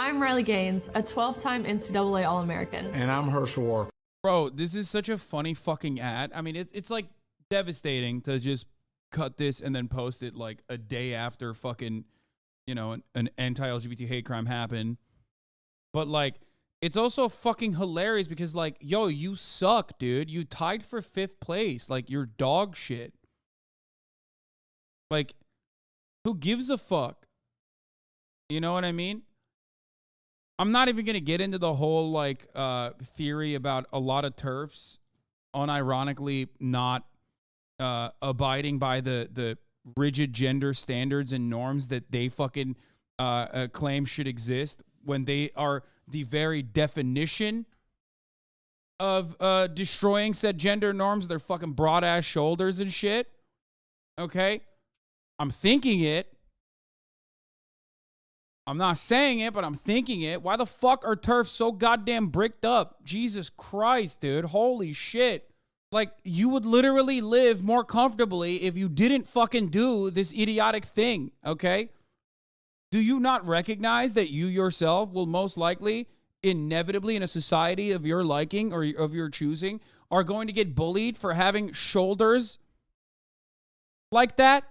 I'm Riley Gaines, a 12-time NCAA All-American. And I'm Hershel Walker. Bro, this is such a funny fucking ad. I mean, it's like devastating to just cut this and then post it like a day after fucking, you know, an anti-LGBT hate crime happened. But like, it's also fucking hilarious because like, yo, you suck, dude. You tied for 5th place. Like, you're dog shit. Like, who gives a fuck? You know what I mean? I'm not even going to get into the whole like theory about a lot of TERFs unironically not abiding by the rigid gender standards and norms that they fucking claim should exist when they are the very definition of destroying said gender norms, their fucking broad ass shoulders and shit. Okay? I'm thinking it. I'm not saying it, but I'm thinking it. Why the fuck are TERFs so goddamn bricked up? Jesus Christ, dude. Holy shit. Like, you would literally live more comfortably if you didn't fucking do this idiotic thing, okay? Do you not recognize that you yourself will most likely, inevitably in a society of your liking or of your choosing, are going to get bullied for having shoulders like that?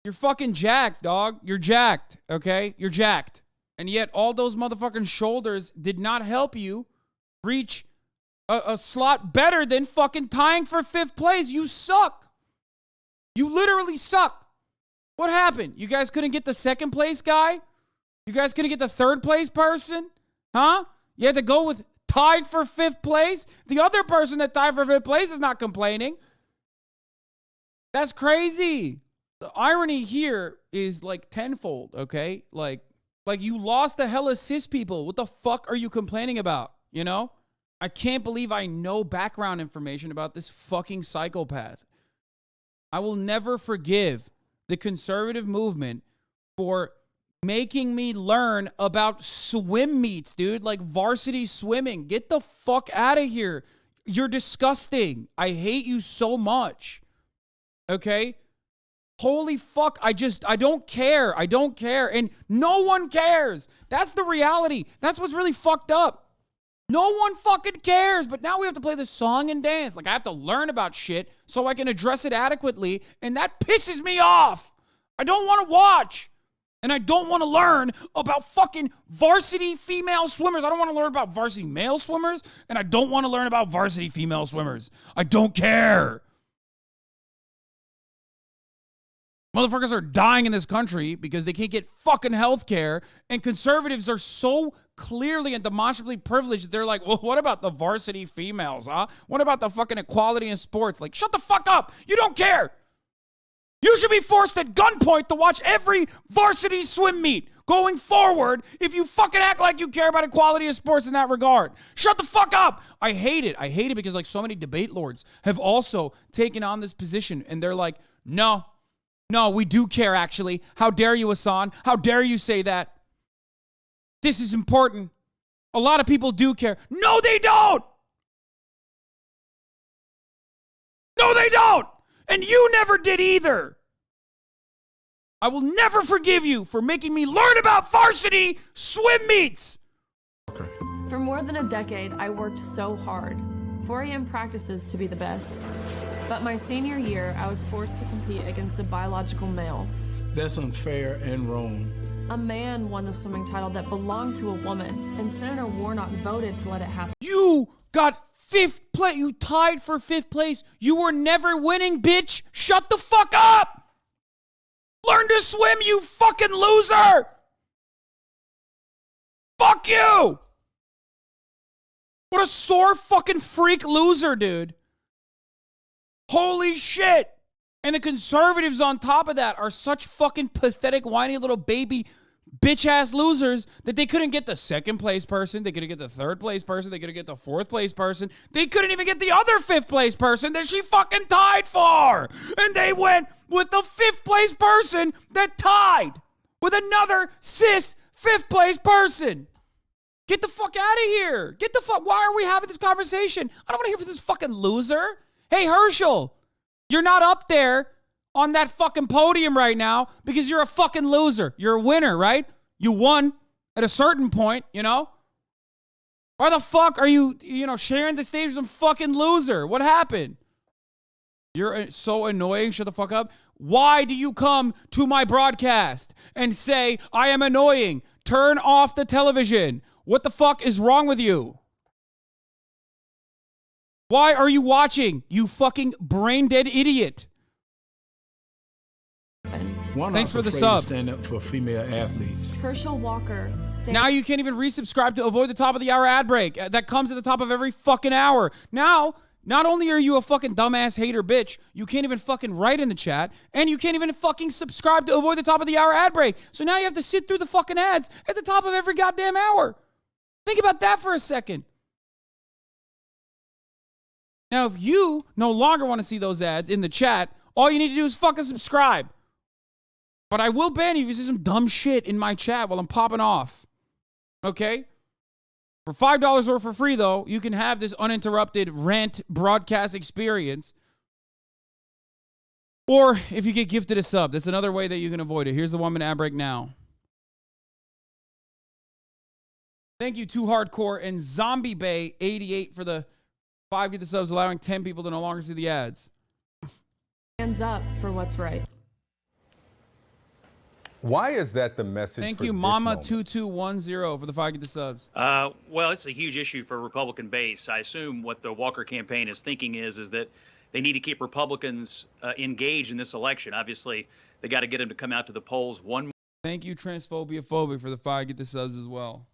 You're fucking jacked, dog. You're jacked, okay? You're jacked. And yet all those motherfucking shoulders did not help you reach a slot better than fucking tying for 5th place. You suck. You literally suck. What happened? You guys couldn't get the 2nd place guy? You guys couldn't get the 3rd place person? Huh? You had to go with tied for 5th place? The other person that tied for 5th place is not complaining. That's crazy. The irony here is like tenfold, okay? Like you lost to hella cis people. What the fuck are you complaining about, you know? I can't believe I know background information about this fucking psychopath. I will never forgive the conservative movement for making me learn about swim meets, dude. Like varsity swimming. Get the fuck out of here. You're disgusting. I hate you so much. Okay? Holy fuck, I don't care. I don't care. And no one cares. That's the reality. That's what's really fucked up. No one fucking cares. But now we have to play the song and dance. Like, I have to learn about shit so I can address it adequately. And that pisses me off. I don't want to watch. And I don't want to learn about fucking varsity female swimmers. I don't want to learn about varsity male swimmers. And I don't want to learn about varsity female swimmers. I don't care. Motherfuckers are dying in this country because they can't get fucking health care, and conservatives are so clearly and demonstrably privileged that they're like, well, what about the varsity females, huh? What about the fucking equality in sports? Like, shut the fuck up. You don't care. You should be forced at gunpoint to watch every varsity swim meet going forward if you fucking act like you care about equality in sports in that regard. Shut the fuck up. I hate it. I hate it because like so many debate lords have also taken on this position, and they're like, no, we do care, actually. How dare you, Hasan? How dare you say that? This is important. A lot of people do care. No, they don't! No, they don't! And you never did either! I will never forgive you for making me learn about varsity swim meets! For more than a decade, I worked so hard. 4 a.m. practices to be the best. But my senior year, I was forced to compete against a biological male. That's unfair and wrong. A man won the swimming title that belonged to a woman, and Senator Warnock voted to let it happen. You got 5th place. You tied for 5th place. You were never winning, bitch. Shut the fuck up. Learn to swim, you fucking loser. Fuck you. What a sore fucking freak loser, dude. Holy shit. And the conservatives on top of that are such fucking pathetic, whiny little baby bitch-ass losers that they couldn't get the 2nd place person. They couldn't get the 3rd place person. They couldn't get the 4th place person. They couldn't even get the other 5th place person that she fucking tied for. And they went with the 5th place person that tied with another cis 5th place person. Get the fuck out of here. Get the fuck. Why are we having this conversation? I don't want to hear from this fucking loser. Hey, Hershel, you're not up there on that fucking podium right now because you're a fucking loser. You're a winner, right? You won at a certain point, you know? Why the fuck are you, sharing the stage with some fucking loser? What happened? You're so annoying. Shut the fuck up. Why do you come to my broadcast and say, I am annoying? Turn off the television. What the fuck is wrong with you? Why are you watching, you fucking brain-dead idiot? Thanks for the sub. Stand up for female athletes. Hershel Walker. Now you can't even resubscribe to avoid the top of the hour ad break. That comes at the top of every fucking hour. Now, not only are you a fucking dumbass hater bitch, you can't even fucking write in the chat, and you can't even fucking subscribe to avoid the top of the hour ad break. So now you have to sit through the fucking ads at the top of every goddamn hour. Think about that for a second. Now, if you no longer want to see those ads in the chat, all you need to do is fucking subscribe. But I will ban you if you say some dumb shit in my chat while I'm popping off. Okay? For $5 or for free, though, you can have this uninterrupted rant broadcast experience. Or if you get gifted a sub, that's another way that you can avoid it. Here's the 1 minute ad break now. Thank you, Too Hardcore and Zombie Bay 88 for the 5 get the subs, allowing 10 people to no longer see the ads. Hands up for what's right. Why is that the message? Thank for you, this Mama moment? 2210 for the 5 get the subs. Well, it's a huge issue for Republican base. I assume what the Walker campaign is thinking is that they need to keep Republicans engaged in this election. Obviously, they got to get them to come out to the polls one more. Thank you, Transphobia Phobic, for the 5 get the subs as well.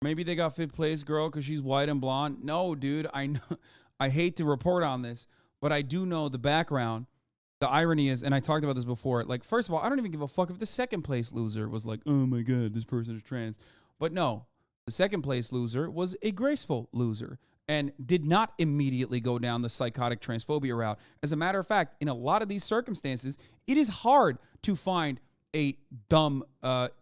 Maybe they got 5th place girl because she's white and blonde. No, dude, I know. I hate to report on this, but I do know the background. The irony is, and I talked about this before, like, first of all, I don't even give a fuck if the 2nd place loser was like, oh my God, this person is trans. But no, the 2nd place loser was a graceful loser and did not immediately go down the psychotic transphobia route. As a matter of fact, in a lot of these circumstances, it is hard to find a dumb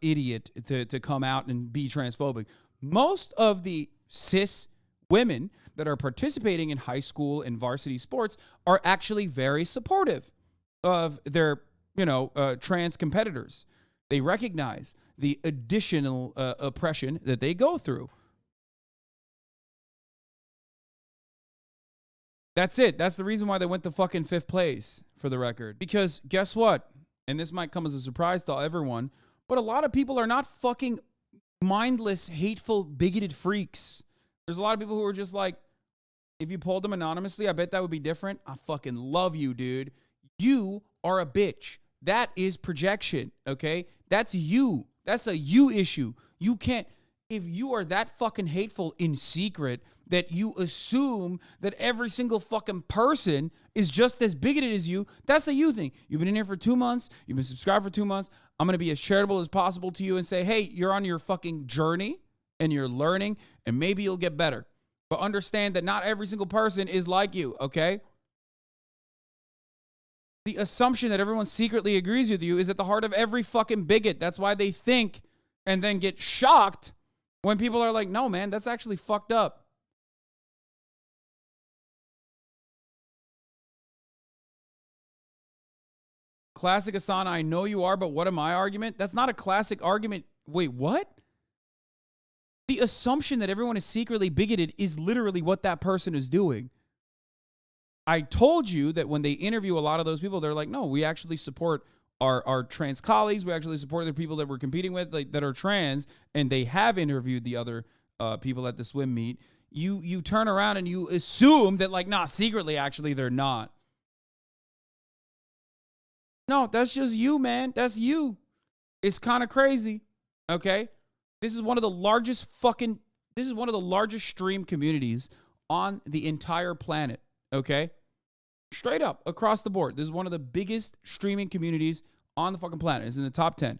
idiot to come out and be transphobic. Most of the cis women that are participating in high school and varsity sports are actually very supportive of their, trans competitors. They recognize the additional oppression that they go through. That's it. That's the reason why they went to fucking 5th place, for the record. Because guess what? And this might come as a surprise to everyone, but a lot of people are not fucking mindless, hateful, bigoted freaks. There's a lot of people who are just like, if you polled them anonymously, I bet that would be different. I fucking love you, dude. You are a bitch. That is projection, okay? That's you. That's a you issue. You can't, if you are that fucking hateful in secret that you assume that every single fucking person is just as bigoted as you, that's a you thing. You've been in here for 2 months. You've been subscribed for 2 months. I'm going to be as charitable as possible to you and say, hey, you're on your fucking journey and you're learning and maybe you'll get better. But understand that not every single person is like you, okay? The assumption that everyone secretly agrees with you is at the heart of every fucking bigot. That's why they think and then get shocked when people are like, no, man, that's actually fucked up. Classic Hasan, I know you are, but what am I argument? That's not a classic argument. Wait, what? The assumption that everyone is secretly bigoted is literally what that person is doing. I told you that when they interview a lot of those people, they're like, no, we actually support our trans colleagues. We actually support the people that we're competing with that are trans, and they have interviewed the other people at the swim meet. You turn around and you assume that, like, nah, secretly, actually, they're not. No, that's just you, man. That's you. It's kind of crazy, okay? This is one of the largest stream communities on the entire planet, okay? Straight up, across the board. This is one of the biggest streaming communities on the fucking planet. It's in the top 10,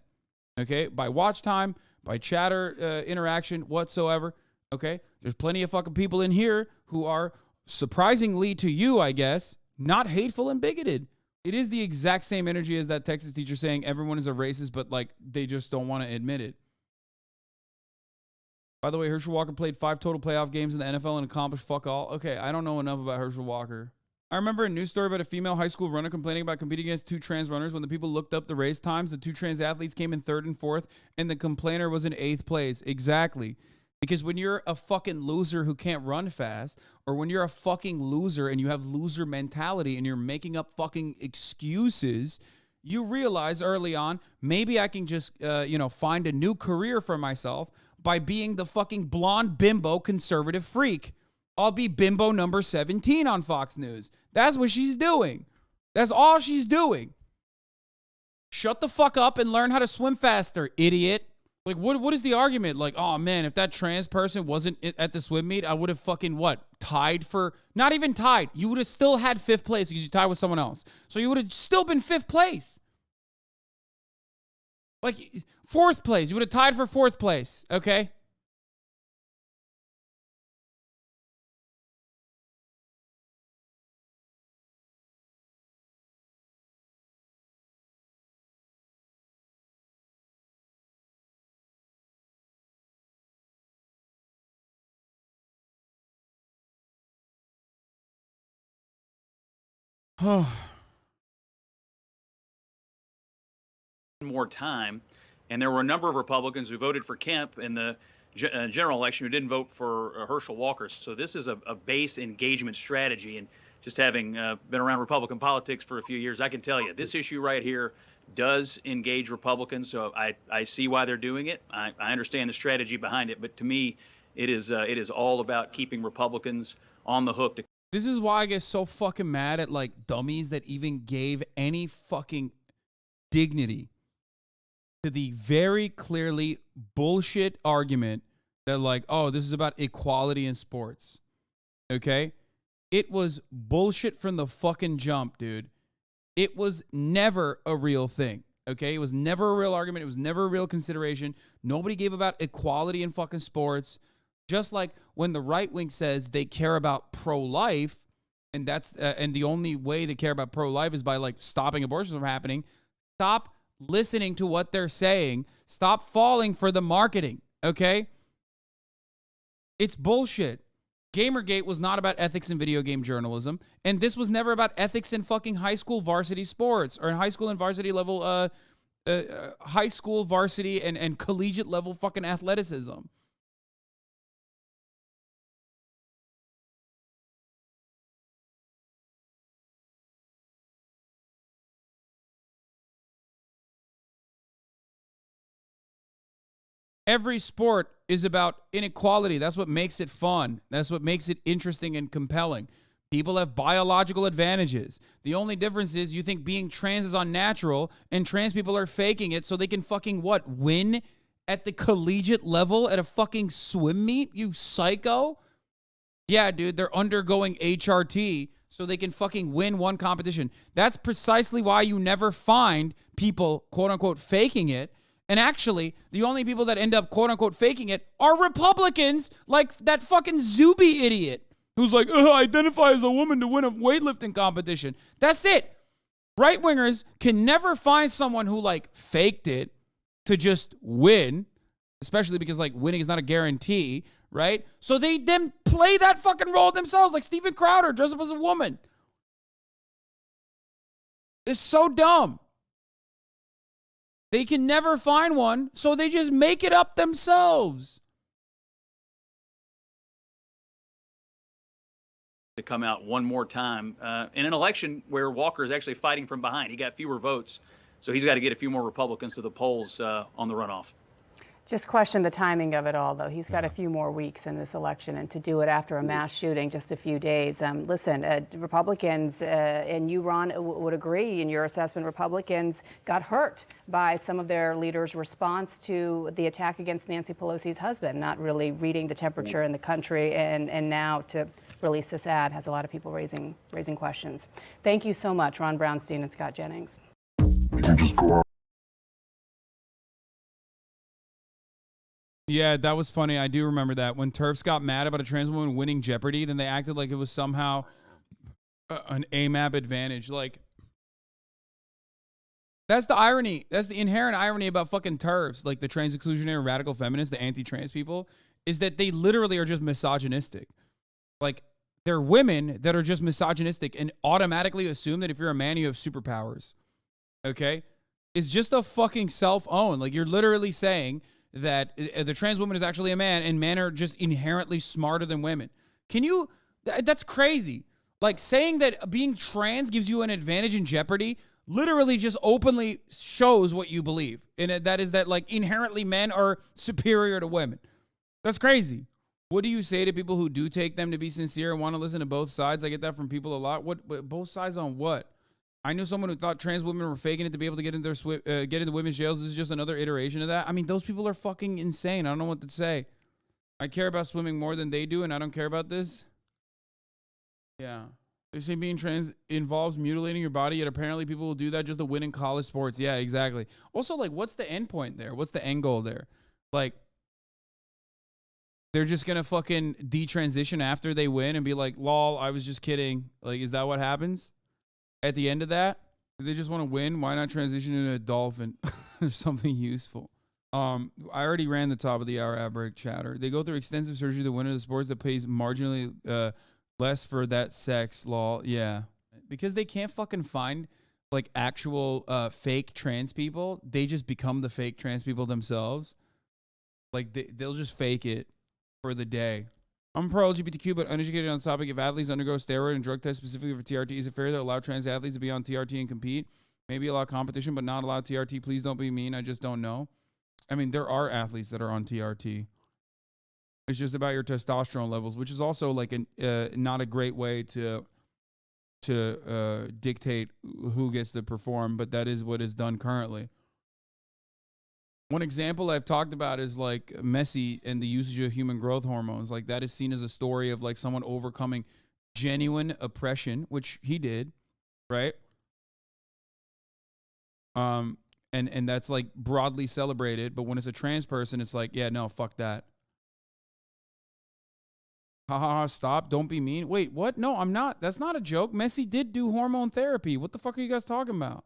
okay? By watch time, by chatter interaction, whatsoever, okay? There's plenty of fucking people in here who are, surprisingly to you, I guess, not hateful and bigoted. It is the exact same energy as that Texas teacher saying everyone is a racist, but, like, they just don't want to admit it. By the way, Hershel Walker played 5 total playoff games in the NFL and accomplished fuck all. Okay, I don't know enough about Hershel Walker. I remember a news story about a female high school runner complaining about competing against 2 trans runners. When the people looked up the race times, the 2 trans athletes came in 3rd and 4th, and the complainer was in 8th place. Exactly. Because when you're a fucking loser who can't run fast, or when you're a fucking loser and you have loser mentality and you're making up fucking excuses, you realize early on, maybe I can just, find a new career for myself by being the fucking blonde bimbo conservative freak. I'll be bimbo number 17 on Fox News. That's what she's doing. That's all she's doing. Shut the fuck up and learn how to swim faster, idiot. Like, what is the argument? Like, oh, man, if that trans person wasn't at the swim meet, I would have fucking, tied for, not even tied. You would have still had 5th place because you tied with someone else. So you would have still been 5th place. Like, 4th place. You would have tied for 4th place, okay? More time, and there were a number of Republicans who voted for Kemp in the general election who didn't vote for Herschel Walker. So this is a base engagement strategy, and just having been around Republican politics for a few years, I can tell you this issue right here does engage Republicans. So I see why they're doing it. I understand the strategy behind it, but to me, it is all about keeping Republicans on the hook. This is why I get so fucking mad at like dummies that even gave any fucking dignity to the very clearly bullshit argument that like, oh, this is about equality in sports. Okay? It was bullshit from the fucking jump, dude. It was never a real thing. Okay? It was never a real argument. It was never a real consideration. Nobody gave about equality in fucking sports. Just like when the right wing says they care about pro-life, and that's and the only way they care about pro-life is by like stopping abortions from happening. Stop listening to what they're saying. Stop falling for the marketing, okay? It's bullshit. Gamergate was not about ethics in video game journalism, and this was never about ethics in fucking high school varsity sports or in high school and varsity level, high school varsity and collegiate level fucking athleticism. Every sport is about inequality. That's what makes it fun. That's what makes it interesting and compelling. People have biological advantages. The only difference is you think being trans is unnatural and trans people are faking it so they can fucking what? Win at the collegiate level at a fucking swim meet? You psycho? Yeah, dude, they're undergoing HRT so they can fucking win one competition. That's precisely why you never find people, quote unquote, faking it. And actually, the only people that end up, quote-unquote, faking it are Republicans like that fucking Zuby idiot who's like, identify as a woman to win a weightlifting competition. That's it. Right-wingers can never find someone who, like, faked it to just win, especially because, like, winning is not a guarantee, right? So they then play that fucking role themselves, like Steven Crowder, dress up as a woman. It's so dumb. They can never find one, so they just make it up themselves. To come out one more time in an election where Walker is actually fighting from behind. He got fewer votes, so he's got to get a few more Republicans to the polls on the runoff. Just question the timing of it all, though. He's got a few more weeks in this election, and to do it after a mass shooting, just a few days. Listen, Republicans, and you, Ron, would agree in your assessment, Republicans got hurt by some of their leaders' response to the attack against Nancy Pelosi's husband, not really reading the temperature in the country, and now to release this ad has a lot of people raising questions. Thank you so much, Ron Brownstein and Scott Jennings. Yeah, that was funny. I do remember that. When TERFs got mad about a trans woman winning Jeopardy, then they acted like it was somehow an AMAP advantage. Like, that's the irony. That's the inherent irony about fucking TERFs, like the trans exclusionary radical feminists, the anti-trans people, is that they literally are just misogynistic. Like, They're women that are just misogynistic and automatically assume that if you're a man, you have superpowers. Okay? It's just a fucking self-own. Like, you're literally saying that the trans woman is actually a man and men are just inherently smarter than women. That's crazy. Like, saying that being trans gives you an advantage in Jeopardy literally just openly shows what you believe. And that is that, like, inherently men are superior to women. That's crazy. What do you say to people who do take them to be sincere and want to listen to both sides? I get that from people a lot. What both sides on what? I knew someone who thought trans women were faking it to be able to get into women's jails. This is just another iteration of that. I mean, those people are fucking insane. I don't know what to say. I care about swimming more than they do, and I don't care about this. Yeah. They say being trans involves mutilating your body, yet apparently people will do that just to win in college sports. Yeah, exactly. Also, like, what's the end point there? What's the end goal there? Like, they're just going to fucking detransition after they win and be like, lol, I was just kidding. Like, is that what happens at the end of that? If they just want to win, why not transition into a dolphin or something useful? I already ran the top of the hour ad break chatter. They go through extensive surgery to win in the sports that pays marginally less for that sex, lol. Yeah. Because they can't fucking find, like, actual fake trans people. They just become the fake trans people themselves. Like, they'll just fake it for the day. I'm pro-LGBTQ, but uneducated on the topic. If athletes undergo steroid and drug tests specifically for TRT, is it fair to allow trans athletes to be on TRT and compete? Maybe allow competition, but not allow TRT. Please don't be mean. I just don't know. I mean, there are athletes that are on TRT. It's just about your testosterone levels, which is also like not a great way to dictate who gets to perform, but that is what is done currently. One example I've talked about is like Messi and the usage of human growth hormones. Like, that is seen as a story of like someone overcoming genuine oppression, which he did, right? And that's like broadly celebrated, but when it's a trans person, it's like, yeah, no, fuck that. Ha ha ha, stop. Don't be mean. Wait, what? No, I'm not. That's not a joke. Messi did do hormone therapy. What the fuck are you guys talking about?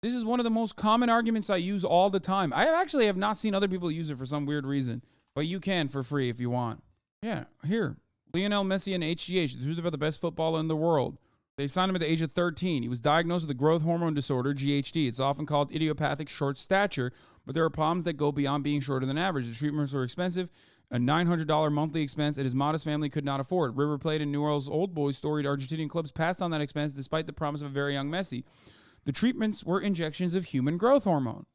This is one of the most common arguments I use all the time. I actually have not seen other people use it for some weird reason, but you can for free if you want. Yeah, here. Lionel Messi and HGH, the truth about the best footballer in the world. They signed him at the age of 13. He was diagnosed with a growth hormone disorder, GHD. It's often called idiopathic short stature, but there are problems that go beyond being shorter than average. The treatments were expensive. A $900 monthly expense that his modest family could not afford. River Plate and New Orleans Old Boys storied Argentinian clubs passed on that expense despite the promise of a very young Messi. The treatments were injections of human growth hormone.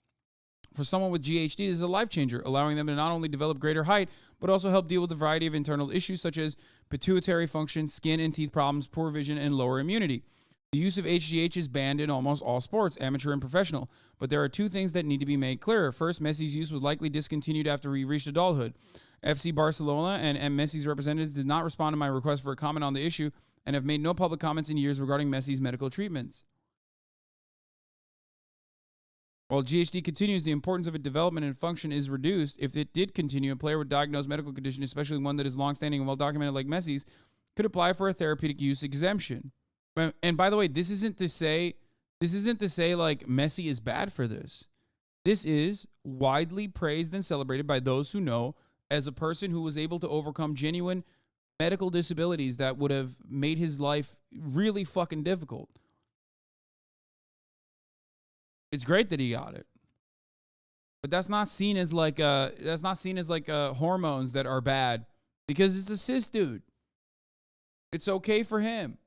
For someone with GHD, this is a life changer, allowing them to not only develop greater height, but also help deal with a variety of internal issues such as pituitary function, skin and teeth problems, poor vision, and lower immunity. The use of HGH is banned in almost all sports, amateur and professional, but there are two things that need to be made clearer. First, Messi's use was likely discontinued after he reached adulthood. FC Barcelona and Messi's representatives did not respond to my request for a comment on the issue and have made no public comments in years regarding Messi's medical treatments. While GHD continues, the importance of its development and function is reduced. If it did continue, a player with diagnosed medical condition, especially one that is long-standing and well-documented like Messi's, could apply for a therapeutic use exemption. And by the way, this isn't to say like Messi is bad for this. This is widely praised and celebrated by those who know as a person who was able to overcome genuine medical disabilities that would have made his life really fucking difficult. It's great that he got it, but that's not seen as like hormones that are bad because it's a cis dude. It's okay for him.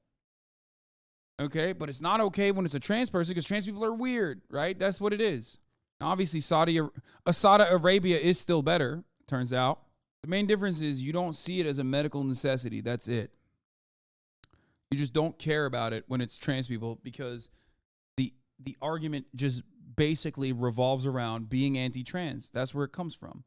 Okay, but it's not okay when it's a trans person because trans people are weird, right? That's what it is. Obviously, Saudi Arabia is still better, turns out. The main difference is you don't see it as a medical necessity. That's it. You just don't care about it when it's trans people because the argument just basically revolves around being anti-trans. That's where it comes from.